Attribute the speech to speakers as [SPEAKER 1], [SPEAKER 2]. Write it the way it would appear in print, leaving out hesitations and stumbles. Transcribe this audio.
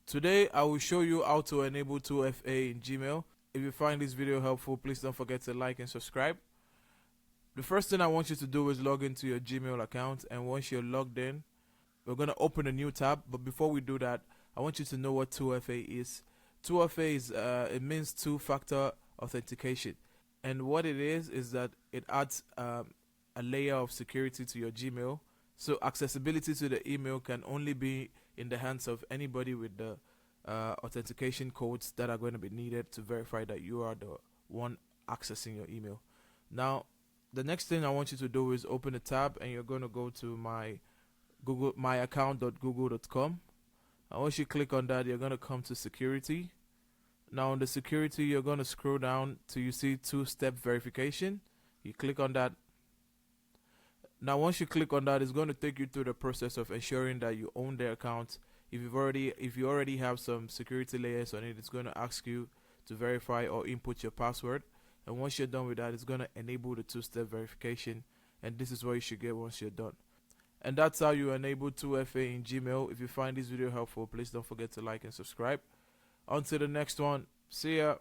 [SPEAKER 1] Today I will show you how to enable 2FA in Gmail. If you find this video helpful, please don't forget to like and subscribe. The first thing I want you to do is log into your Gmail account, and once you're logged in, we're going to open a new tab. But before we do that, I want you to know what 2FA is. 2FA is it means two-factor authentication, and what it is that it adds a layer of security to your Gmail. So accessibility to the email can only be in the hands of anybody with the authentication codes that are going to be needed to verify that you are the one accessing your email. Now, the next thing I want you to do is open a tab, and you're going to go to myaccount.google.com. And once you click on that, you're going to come to security. Now, on the security, you're going to scroll down till you see two-step verification. You click on that. Now, once you click on that, it's going to take you through the process of ensuring that you own the account. If you already have some security layers on it, it's going to ask you to verify or input your password. And once you're done with that, it's going to enable the two-step verification. And this is what you should get once you're done. And that's how you enable 2FA in Gmail. If you find this video helpful, please don't forget to like and subscribe. On to the next one. See ya.